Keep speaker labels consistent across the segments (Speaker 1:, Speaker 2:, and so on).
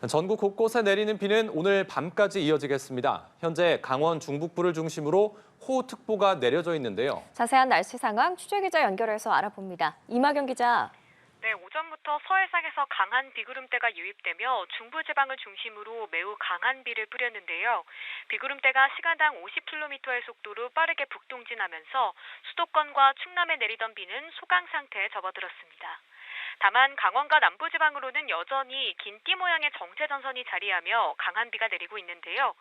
Speaker 1: 전국 곳곳에 내리는 비는 오늘 밤까지 이어지겠습니다. 현재 강원 중북부를 중심으로 호우특보가 내려져 있는데요.
Speaker 2: 자세한 날씨 상황 취재기자 연결해서 알아봅니다. 이마경 기자.
Speaker 3: 네, 오전부터 서해상에서 강한 비구름대가 유입되며 중부지방을 중심으로 매우 강한 비를 뿌렸는데요. 비구름대가 시간당 50km의 속도로 빠르게 북동진하면서 수도권과 충남에 내리던 비는 소강 상태에 접어들었습니다. 다만 강원과 남부지방으로는 여전히 긴 띠 모양의 정체전선이 자리하며 강한 비가 내리고 있는데요.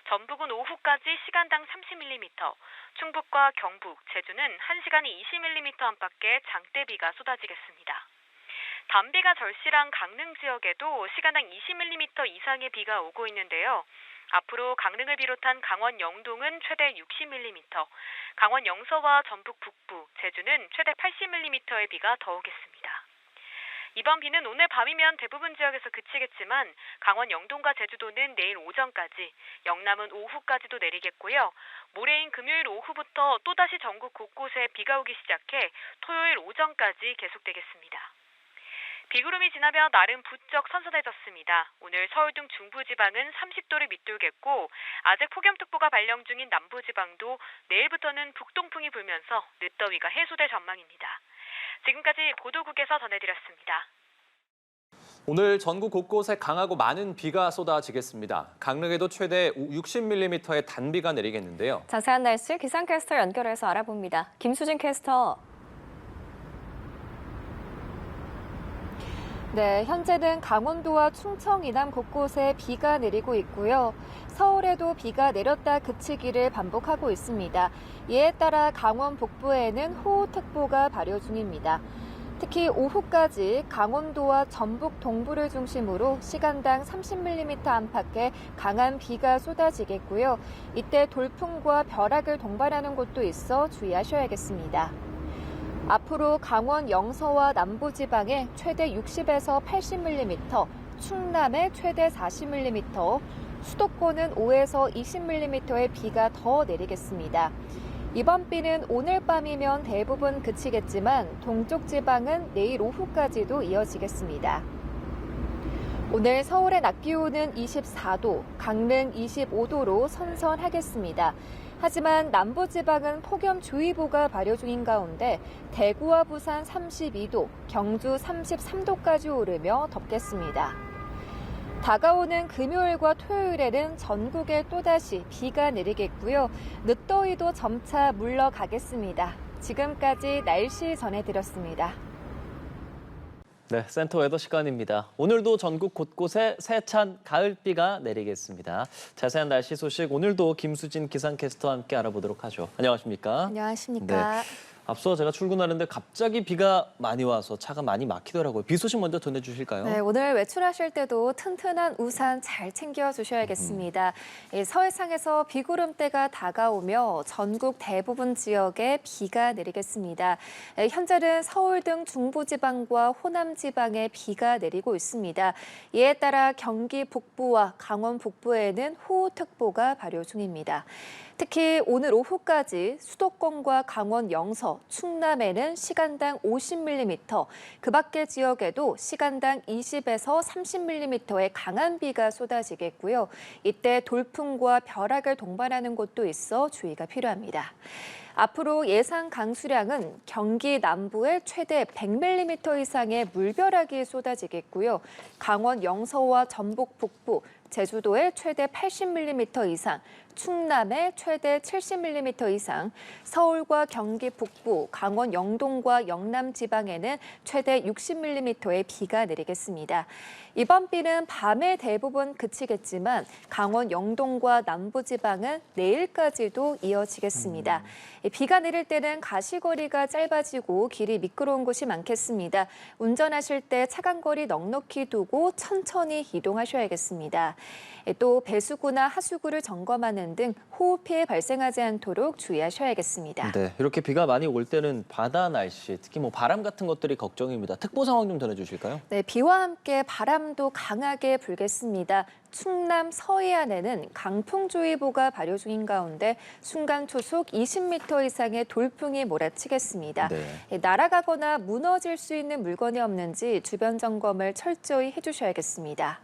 Speaker 3: 전북은 오후까지 시간당 30mm, 충북과 경북, 제주는 1시간에 20mm 안팎의 장대비가 쏟아지겠습니다. 단비가 절실한 강릉 지역에도 시간당 20mm 이상의 비가 오고 있는데요. 앞으로 강릉을 비롯한 강원 영동은 최대 60mm, 강원 영서와 전북 북부, 제주는 최대 80mm의 비가 더 오겠습니다. 이번 비는 오늘 밤이면 대부분 지역에서 그치겠지만 강원 영동과 제주도는 내일 오전까지, 영남은 오후까지도 내리겠고요. 모레인 금요일 오후부터 또다시 전국 곳곳에 비가 오기 시작해 토요일 오전까지 계속되겠습니다. 비구름이 지나며 날은 부쩍 선선해졌습니다. 오늘 서울 등 중부지방은 30도를 밑돌겠고 아직 폭염특보가 발령 중인 남부지방도 내일부터는 북동풍이 불면서 늦더위가 해소될 전망입니다. 지금까지 보도국에서 전해드렸습니다.
Speaker 1: 오늘 전국 곳곳에 강하고 많은 비가 쏟아지겠습니다. 강릉에도 최대 60mm의 단비가 내리겠는데요.
Speaker 2: 자세한 날씨 기상캐스터 연결해서 알아봅니다. 김수진 캐스터. 네, 현재는 강원도와 충청 이남 곳곳에 비가 내리고 있고요. 서울에도 비가 내렸다 그치기를 반복하고 있습니다. 이에 따라 강원 북부에는 호우특보가 발효 중입니다. 특히 오후까지 강원도와 전북 동부를 중심으로 시간당 30mm 안팎의 강한 비가 쏟아지겠고요. 이때 돌풍과 벼락을 동반하는 곳도 있어 주의하셔야겠습니다. 앞으로 강원 영서와 남부지방에 최대 60에서 80mm, 충남에 최대 40mm, 수도권은 5에서 20mm의 비가 더 내리겠습니다. 이번 비는 오늘 밤이면 대부분 그치겠지만 동쪽 지방은 내일 오후까지도 이어지겠습니다. 오늘 서울의 낮 기온은 24도, 강릉 25도로 선선하겠습니다. 하지만 남부지방은 폭염주의보가 발효 중인 가운데 대구와 부산 32도, 경주 33도까지 오르며 덥겠습니다. 다가오는 금요일과 토요일에는 전국에 또다시 비가 내리겠고요. 늦더위도 점차 물러가겠습니다. 지금까지 날씨 전해드렸습니다.
Speaker 4: 네, 센터 웨더 시간입니다. 오늘도 전국 곳곳에 세찬 가을비가 내리겠습니다. 자세한 날씨 소식 오늘도 김수진 기상캐스터와 함께 알아보도록 하죠. 안녕하십니까?
Speaker 2: 안녕하십니까?
Speaker 4: 네. 앞서 제가 출근하는데 갑자기 비가 많이 와서 차가 많이 막히더라고요. 비 소식 먼저 전해주실까요?
Speaker 2: 네, 오늘 외출하실 때도 튼튼한 우산 잘 챙겨주셔야겠습니다. 서해상에서 비구름대가 다가오며 전국 대부분 지역에 비가 내리겠습니다. 현재는 서울 등 중부지방과 호남지방에 비가 내리고 있습니다. 이에 따라 경기 북부와 강원 북부에는 호우특보가 발효 중입니다. 특히 오늘 오후까지 수도권과 강원 영서, 충남에는 시간당 50mm, 그 밖의 지역에도 시간당 20에서 30mm의 강한 비가 쏟아지겠고요. 이때 돌풍과 벼락을 동반하는 곳도 있어 주의가 필요합니다. 앞으로 예상 강수량은 경기 남부에 최대 100mm 이상의 물벼락이 쏟아지겠고요. 강원 영서와 전북 북부, 제주도에 최대 80mm 이상, 충남에 최대 70mm 이상, 서울과 경기 북부, 강원 영동과 영남 지방에는 최대 60mm의 비가 내리겠습니다. 이번 비는 밤에 대부분 그치겠지만 강원 영동과 남부 지방은 내일까지도 이어지겠습니다. 비가 내릴 때는 가시거리가 짧아지고 길이 미끄러운 곳이 많겠습니다. 운전하실 때 차간 거리 넉넉히 두고 천천히 이동하셔야겠습니다. 또 배수구나 하수구를 점검하는 등 호우 피해 발생하지 않도록 주의하셔야겠습니다.
Speaker 4: 네, 이렇게 비가 많이 올 때는 바다 날씨, 특히 바람 같은 것들이 걱정입니다. 특보 상황 좀 전해주실까요?
Speaker 2: 네, 비와 함께 바람도 강하게 불겠습니다. 충남 서해안에는 강풍주의보가 발효 중인 가운데 순간 초속 20m 이상의 돌풍이 몰아치겠습니다.
Speaker 4: 네.
Speaker 2: 날아가거나 무너질 수 있는 물건이 없는지 주변 점검을 철저히 해주셔야겠습니다.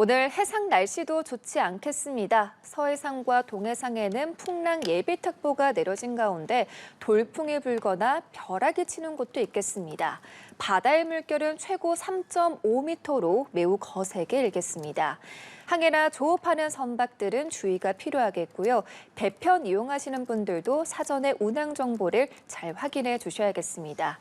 Speaker 2: 오늘 해상 날씨도 좋지 않겠습니다. 서해상과 동해상에는 풍랑 예비특보가 내려진 가운데 돌풍이 불거나 벼락이 치는 곳도 있겠습니다. 바다의 물결은 최고 3.5m로 매우 거세게 일겠습니다. 항해나 조업하는 선박들은 주의가 필요하겠고요. 배편 이용하시는 분들도 사전에 운항 정보를 잘 확인해 주셔야겠습니다.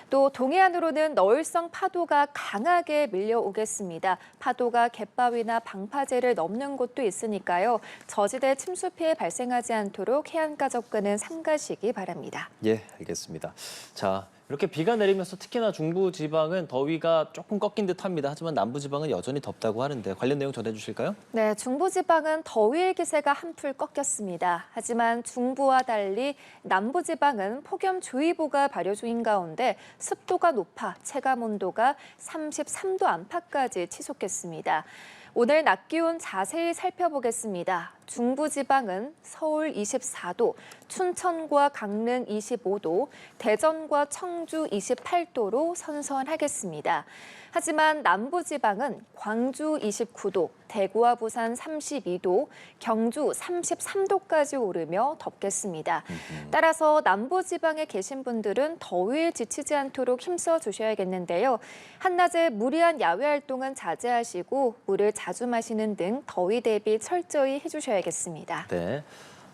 Speaker 2: 또 동해안으로는 너울성 파도가 강하게 밀려오겠습니다. 파도가 갯바위나 방파제를 넘는 곳도 있으니까요. 저지대 침수 피해 발생하지 않도록 해안가 접근은 삼가시기 바랍니다.
Speaker 4: 예, 알겠습니다. 자, 이렇게 비가 내리면서 특히나 중부 지방은 더위가 조금 꺾인 듯합니다. 하지만 남부 지방은 여전히 덥다고 하는데 관련 내용 전해주실까요?
Speaker 2: 네, 중부지방은 더위의 기세가 한풀 꺾였습니다. 하지만 중부와 달리 남부지방은 폭염주의보가 발효 중인 가운데 습도가 높아 체감온도가 33도 안팎까지 치솟겠습니다. 오늘 낮 기온 자세히 살펴보겠습니다. 중부지방은 서울 24도, 춘천과 강릉 25도, 대전과 청주 28도로 선선하겠습니다. 하지만 남부지방은 광주 29도, 대구와 부산 32도, 경주 33도까지 오르며 덥겠습니다. 따라서 남부지방에 계신 분들은 더위에 지치지 않도록 힘써 주셔야겠는데요. 한낮에 무리한 야외 활동은 자제하시고 물을 자주 마시는 등 더위 대비 철저히 해주셔야겠습니다.
Speaker 4: 네.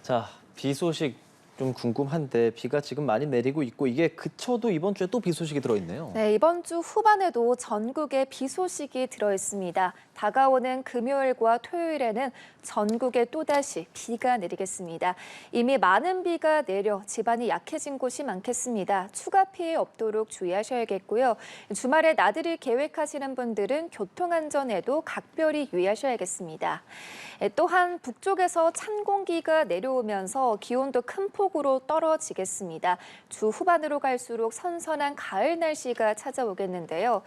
Speaker 4: 자, 비 소식 좀 궁금한데 비가 지금 많이 내리고 있고 이게 그쳐도 이번 주에 또 비 소식이 들어있네요.
Speaker 2: 네, 이번 주 후반에도 전국에 비 소식이 들어있습니다. 다가오는 금요일과 토요일에는 전국에 또다시 비가 내리겠습니다. 이미 많은 비가 내려 집안이 약해진 곳이 많겠습니다. 추가 피해 없도록 주의하셔야겠고요. 주말에 나들이 계획하시는 분들은 교통안전에도 각별히 유의하셔야겠습니다. 또한 북쪽에서 찬 공기가 내려오면서 기온도 큰 폭으로 떨어지겠습니다. 주 후반으로 갈수록 선선한 가을 날씨가 찾아오겠는데요.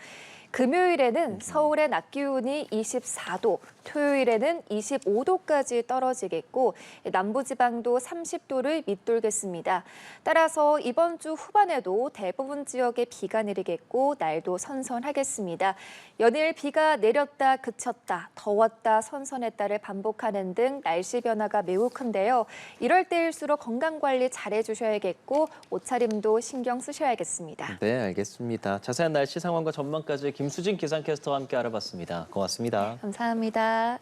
Speaker 2: 금요일에는 서울의 낮 기온이 24도, 토요일에는 25도까지 떨어지겠고 남부지방도 30도를 밑돌겠습니다. 따라서 이번 주 후반에도 대부분 지역에 비가 내리겠고 날도 선선하겠습니다. 연일 비가 내렸다 그쳤다, 더웠다 선선했다를 반복하는 등 날씨 변화가 매우 큰데요. 이럴 때일수록 건강관리 잘해주셔야겠고 옷차림도 신경 쓰셔야겠습니다.
Speaker 4: 네, 알겠습니다. 자세한 날씨 상황과 전망까지 김수진 기상캐스터와 함께 알아봤습니다. 고맙습니다.
Speaker 2: 감사합니다.